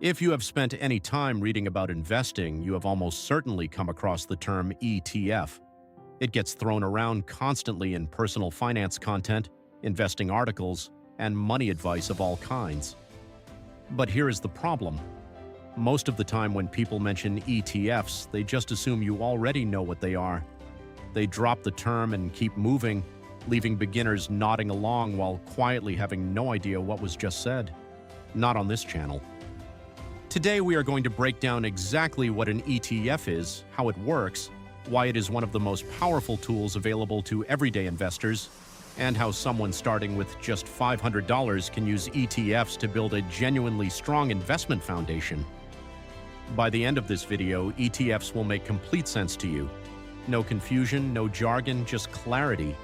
If you have spent any time reading about investing, you have almost certainly come across the term ETF. It gets thrown around constantly in personal finance content, investing articles, and money advice of all kinds. But here is the problem. Most of the time when people mention ETFs, they just assume you already know what they are. They drop the term and keep moving, leaving beginners nodding along while quietly having no idea what was just said. Not on this channel. Today we are going to break down exactly what an ETF is, how it works, why it is one of the most powerful tools available to everyday investors, and how someone starting with just $500 can use ETFs to build a genuinely strong investment foundation. By the end of this video, ETFs will make complete sense to you. No confusion, no jargon, just clarity.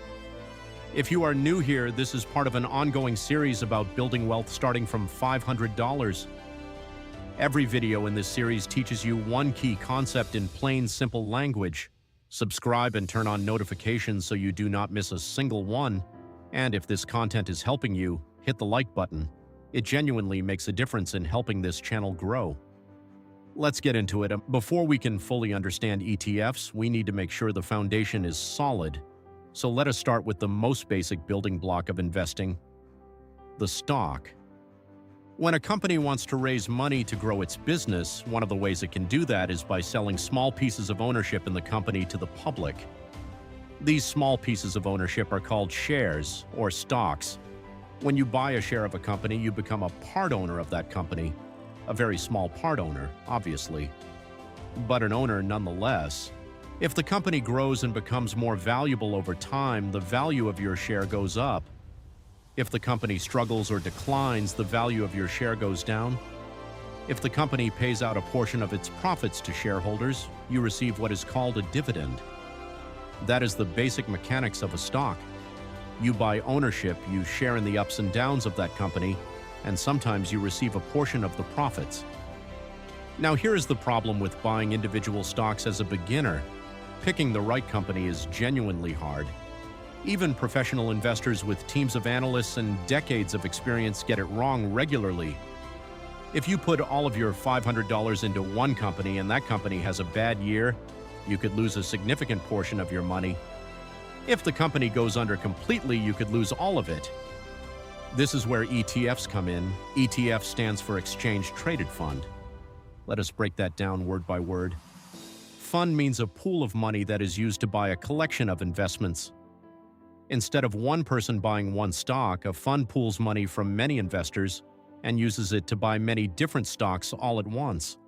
If you are new here, this is part of an ongoing series about building wealth starting from $500. Every video in this series teaches you one key concept in plain, simple language. Subscribe and turn on notifications so you do not miss a single one. And if this content is helping you, hit the like button. It genuinely makes a difference in helping this channel grow. Let's get into it. Before we can fully understand ETFs, we need to make sure the foundation is solid. So let us start with the most basic building block of investing: the stock. When a company wants to raise money to grow its business, one of the ways it can do that is by selling small pieces of ownership in the company to the public. These small pieces of ownership are called shares or stocks. When you buy a share of a company, you become a part owner of that company. A very small part owner, obviously, but an owner nonetheless. If the company grows and becomes more valuable over time, the value of your share goes up. If the company struggles or declines, the value of your share goes down. If the company pays out a portion of its profits to shareholders, you receive what is called a dividend. That is the basic mechanics of a stock. You buy ownership, you share in the ups and downs of that company, and sometimes you receive a portion of the profits. Now here is the problem with buying individual stocks as a beginner. Picking the right company is genuinely hard. Even professional investors with teams of analysts and decades of experience get it wrong regularly. If you put all of your $500 into one company and that company has a bad year, you could lose a significant portion of your money. If the company goes under completely, you could lose all of it. This is where ETFs come in. ETF stands for Exchange Traded Fund. Let us break that down word by word. Fund means a pool of money that is used to buy a collection of investments. Instead of one person buying one stock, a fund pools money from many investors and uses it to buy many different stocks all at once.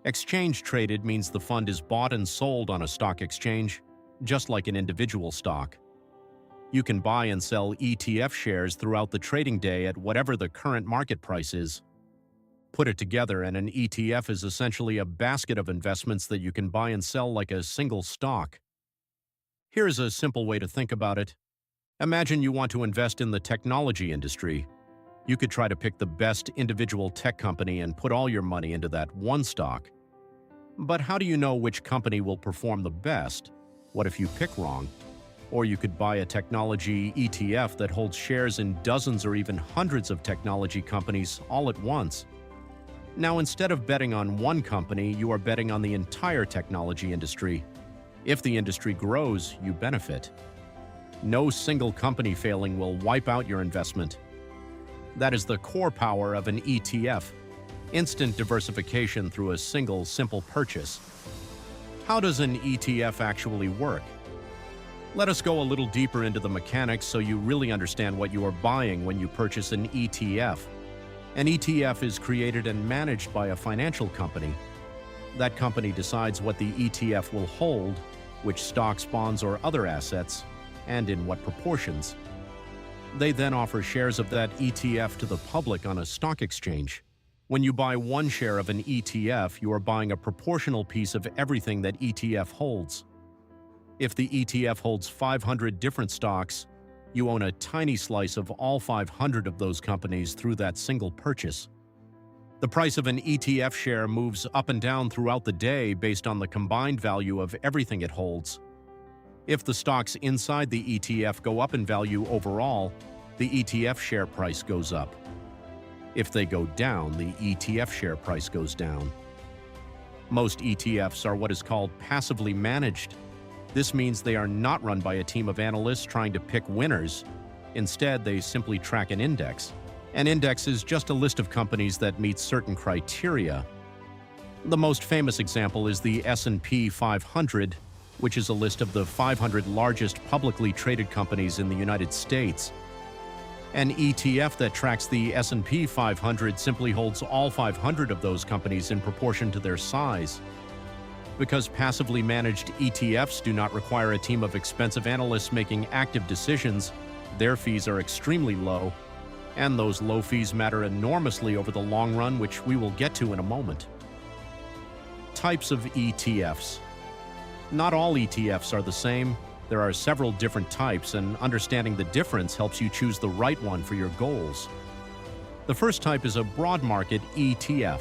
Exchange traded means the fund is bought and sold on a stock exchange, just like an individual stock. You can buy and sell ETF shares throughout the trading day at whatever the current market price is. Put it together, and an ETF is essentially a basket of investments that you can buy and sell like a single stock. Here's a simple way to think about it. Imagine you want to invest in the technology industry. You could try to pick the best individual tech company and put all your money into that one stock. But how do you know which company will perform the best? What if you pick wrong? Or you could buy a technology ETF that holds shares in dozens or even hundreds of technology companies all at once. Now, instead of betting on one company, you are betting on the entire technology industry. If the industry grows, you benefit. No single company failing will wipe out your investment. That is the core power of an ETF. Instant diversification through a single, simple purchase. How does an ETF actually work? Let us go a little deeper into the mechanics so you really understand what you are buying when you purchase an ETF. An ETF is created and managed by a financial company. That company decides what the ETF will hold, which stocks, bonds, or other assets, and in what proportions. They then offer shares of that ETF to the public on a stock exchange. When you buy one share of an ETF, you are buying a proportional piece of everything that ETF holds. If the ETF holds 500 different stocks, you own a tiny slice of all 500 of those companies through that single purchase. The price of an ETF share moves up and down throughout the day based on the combined value of everything it holds. If the stocks inside the ETF go up in value overall, the ETF share price goes up. If they go down, the ETF share price goes down. Most ETFs are what is called passively managed. This means they are not run by a team of analysts trying to pick winners. Instead, they simply track an index. An index is just a list of companies that meet certain criteria. The most famous example is the S&P 500, which is a list of the 500 largest publicly traded companies in the United States. An ETF that tracks the S&P 500 simply holds all 500 of those companies in proportion to their size. Because passively managed ETFs do not require a team of expensive analysts making active decisions, their fees are extremely low, and those low fees matter enormously over the long run, which we will get to in a moment. Types of ETFs. Not all ETFs are the same. There are several different types, and understanding the difference helps you choose the right one for your goals. The first type is a broad market ETF.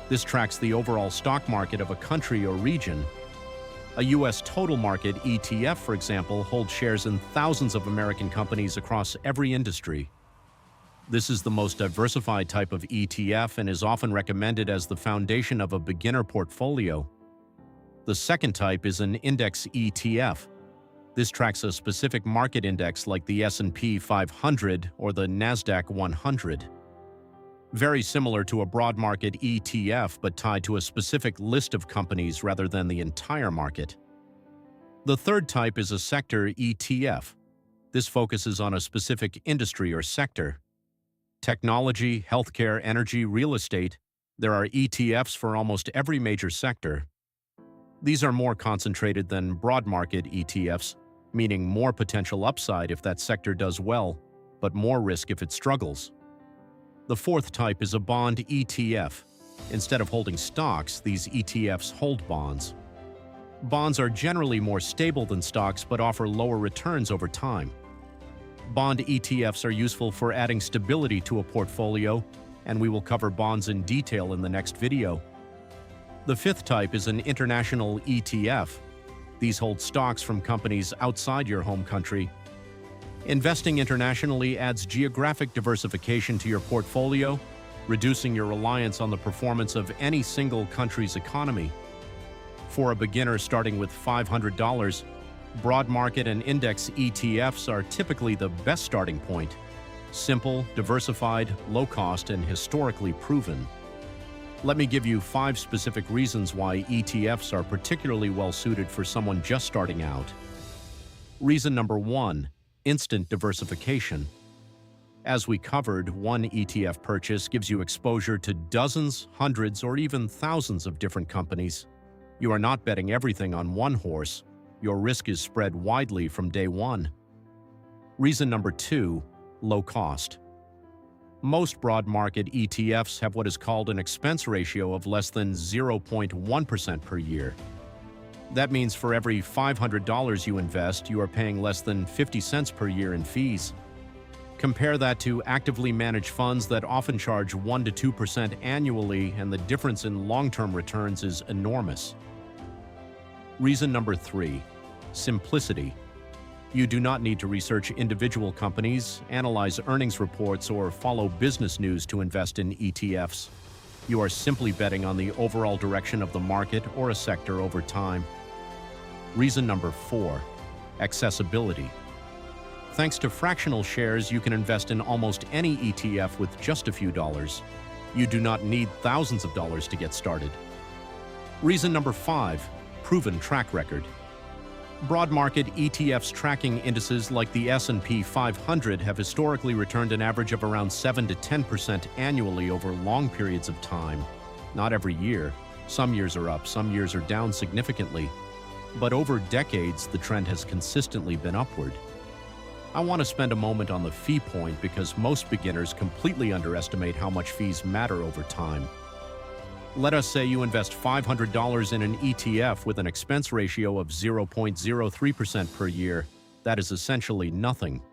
This tracks the overall stock market of a country or region. A U.S. total market ETF, for example, holds shares in thousands of American companies across every industry. This is the most diversified type of ETF and is often recommended as the foundation of a beginner portfolio. The second type is an index ETF. This tracks a specific market index like the S&P 500 or the NASDAQ 100. Very similar to a broad market ETF, but tied to a specific list of companies rather than the entire market. The third type is a sector ETF. This focuses on a specific industry or sector. Technology, healthcare, energy, real estate. There are ETFs for almost every major sector. These are more concentrated than broad market ETFs, meaning more potential upside if that sector does well, but more risk if it struggles. The fourth type is a bond ETF. Instead of holding stocks, these ETFs hold bonds. Bonds are generally more stable than stocks but offer lower returns over time. Bond ETFs are useful for adding stability to a portfolio, and we will cover bonds in detail in the next video. The fifth type is an international ETF. These hold stocks from companies outside your home country. Investing internationally adds geographic diversification to your portfolio, reducing your reliance on the performance of any single country's economy. For a beginner starting with $500, broad market and index ETFs are typically the best starting point. Simple, diversified, low cost, and historically proven. Let me give you 5 specific reasons why ETFs are particularly well suited for someone just starting out. Reason number 1, instant diversification. As we covered, one ETF purchase gives you exposure to dozens, hundreds, or even thousands of different companies. You are not betting everything on one horse. Your risk is spread widely from day one. Reason number 2, low cost. Most broad market ETFs have what is called an expense ratio of less than 0.1% per year. That means for every $500 you invest, you are paying less than 50 cents per year in fees. Compare that to actively managed funds that often charge 1 to 2% annually, and the difference in long-term returns is enormous. Reason number 3, simplicity. You do not need to research individual companies, analyze earnings reports, or follow business news to invest in ETFs. You are simply betting on the overall direction of the market or a sector over time. Reason number 4, accessibility. Thanks to fractional shares, you can invest in almost any ETF with just a few dollars. You do not need thousands of dollars to get started. Reason number 5, proven track record. Broad market ETFs tracking indices like the S&P 500 have historically returned an average of around 7 to 10% annually over long periods of time. Not every year. Some years are up, some years are down significantly. But over decades, the trend has consistently been upward. I want to spend a moment on the fee point because most beginners completely underestimate how much fees matter over time. Let us say you invest $500 in an ETF with an expense ratio of 0.03% per year. That is essentially nothing.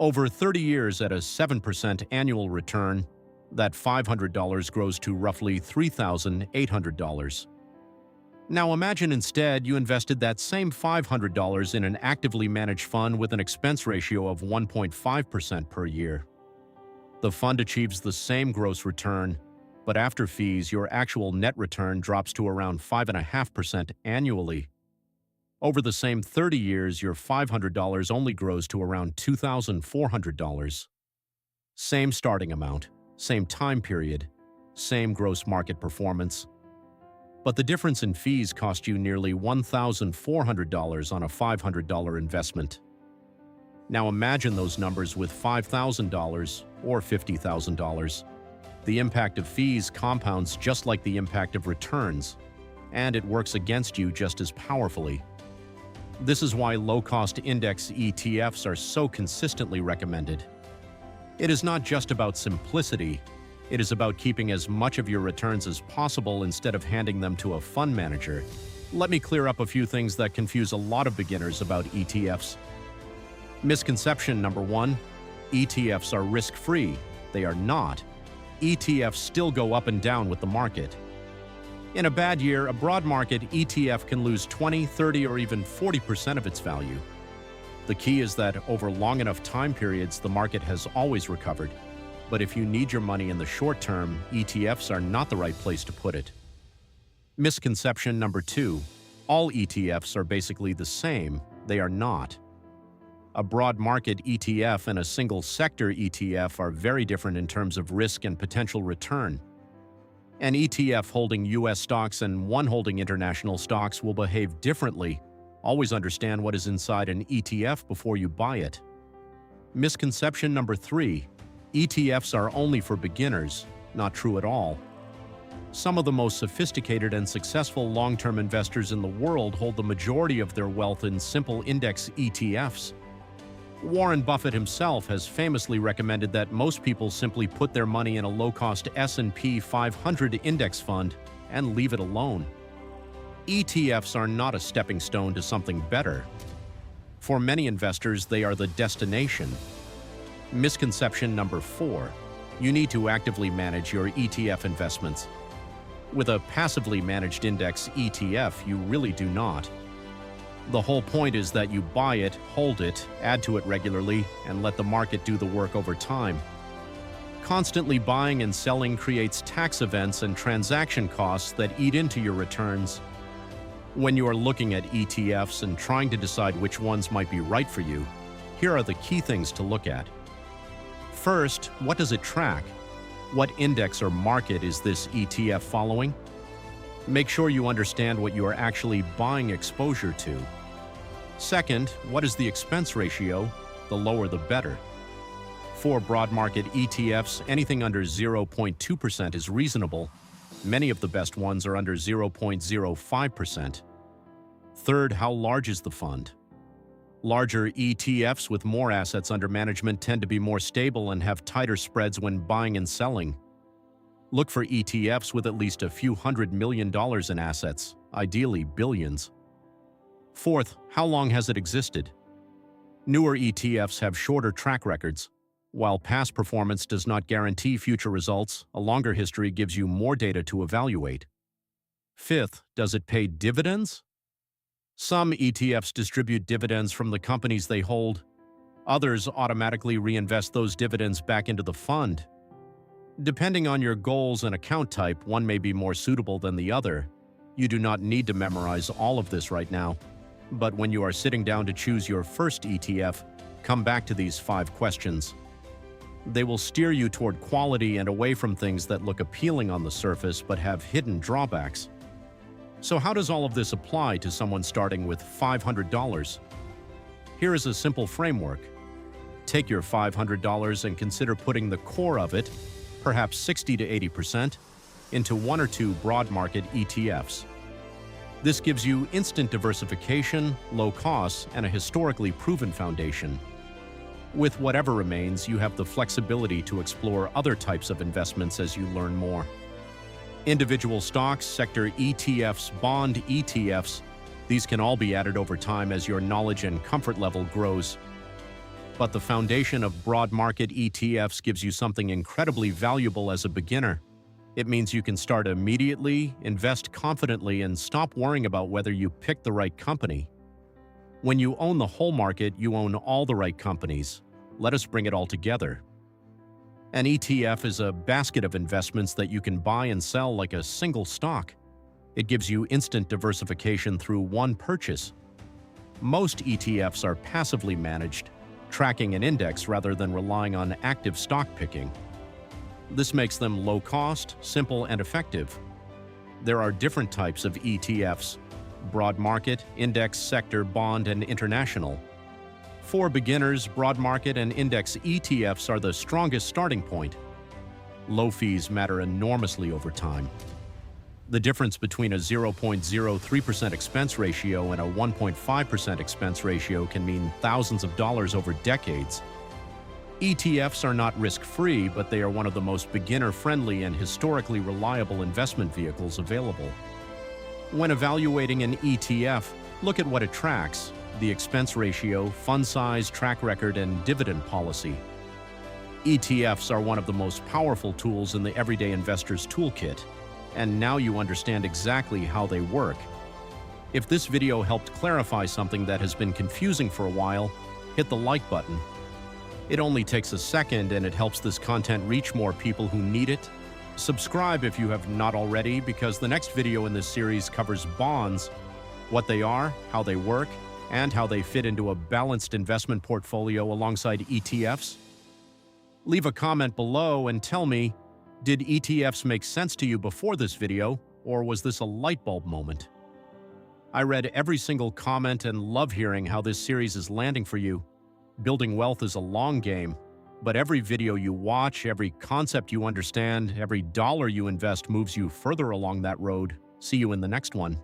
Over 30 years at a 7% annual return, that $500 grows to roughly $3,800. Now imagine instead you invested that same $500 in an actively managed fund with an expense ratio of 1.5% per year. The fund achieves the same gross return, but after fees, your actual net return drops to around 5.5% annually. Over the same 30 years, your $500 only grows to around $2,400. Same starting amount, same time period, same gross market performance. But the difference in fees cost you nearly $1,400 on a $500 investment. Now imagine those numbers with $5,000 or $50,000. The impact of fees compounds just like the impact of returns, and it works against you just as powerfully. This is why low-cost index ETFs are so consistently recommended. It is not just about simplicity, it is about keeping as much of your returns as possible instead of handing them to a fund manager. Let me clear up a few things that confuse a lot of beginners about ETFs. Misconception number 1, ETFs are risk-free. They are not. ETFs still go up and down with the market. In a bad year, a broad market ETF can lose 20, 30, or even 40% of its value. The key is that over long enough time periods, the market has always recovered. But if you need your money in the short term, ETFs are not the right place to put it. Misconception number 2, all ETFs are basically the same. They are not. A broad market ETF and a single sector ETF are very different in terms of risk and potential return. An ETF holding U.S. stocks and one holding international stocks will behave differently. Always understand what is inside an ETF before you buy it. Misconception number 3, ETFs are only for beginners. Not true at all. Some of the most sophisticated and successful long-term investors in the world hold the majority of their wealth in simple index ETFs. Warren Buffett himself has famously recommended that most people simply put their money in a low-cost S&P 500 index fund and leave it alone. ETFs are not a stepping stone to something better. For many investors, they are the destination. Misconception number 4, you need to actively manage your ETF investments. With a passively managed index ETF, you really do not. The whole point is that you buy it, hold it, add to it regularly, and let the market do the work over time. Constantly buying and selling creates tax events and transaction costs that eat into your returns. When you are looking at ETFs and trying to decide which ones might be right for you, here are the key things to look at. First, what does it track? What index or market is this ETF following? Make sure you understand what you are actually buying exposure to. Second, what is the expense ratio? The lower the better. For broad market ETFs, anything under 0.2% is reasonable. Many of the best ones are under 0.05%. Third, how large is the fund? Larger ETFs with more assets under management tend to be more stable and have tighter spreads when buying and selling. Look for ETFs with at least a few $100 million in assets, ideally billions. Fourth, how long has it existed? Newer ETFs have shorter track records. While past performance does not guarantee future results, a longer history gives you more data to evaluate. Fifth, does it pay dividends? Some ETFs distribute dividends from the companies they hold. Others automatically reinvest those dividends back into the fund. Depending on your goals and account type, one may be more suitable than the other. You do not need to memorize all of this right now. But when you are sitting down to choose your first ETF, come back to these 5 questions. They will steer you toward quality and away from things that look appealing on the surface but have hidden drawbacks. So how does all of this apply to someone starting with $500? Here is a simple framework. Take your $500 and consider putting the core of it, perhaps 60 to 80%, into 1 or 2 broad market ETFs. This gives you instant diversification, low costs, and a historically proven foundation. With whatever remains, you have the flexibility to explore other types of investments as you learn more. Individual stocks, sector ETFs, bond ETFs, these can all be added over time as your knowledge and comfort level grows. But the foundation of broad market ETFs gives you something incredibly valuable as a beginner. It means you can start immediately, invest confidently, and stop worrying about whether you picked the right company. When you own the whole market, you own all the right companies. Let us bring it all together. An ETF is a basket of investments that you can buy and sell like a single stock. It gives you instant diversification through one purchase. Most ETFs are passively managed, tracking an index rather than relying on active stock picking. This makes them low-cost, simple, and effective. There are different types of ETFs: broad market, index, sector, bond, and international. For beginners, broad market and index ETFs are the strongest starting point. Low fees matter enormously over time. The difference between a 0.03% expense ratio and a 1.5% expense ratio can mean thousands of dollars over decades. ETFs are not risk-free, but they are one of the most beginner-friendly and historically reliable investment vehicles available. When evaluating an ETF, look at what it tracks: the expense ratio, fund size, track record, and dividend policy. ETFs are one of the most powerful tools in the everyday investor's toolkit, and now you understand exactly how they work. If this video helped clarify something that has been confusing for a while, hit the like button. It only takes a second, and it helps this content reach more people who need it. Subscribe if you have not already, because the next video in this series covers bonds, what they are, how they work, and how they fit into a balanced investment portfolio alongside ETFs. Leave a comment below and tell me, did ETFs make sense to you before this video, or was this a light bulb moment? I read every single comment and love hearing how this series is landing for you. Building wealth is a long game, but every video you watch, every concept you understand, every dollar you invest moves you further along that road. See you in the next one.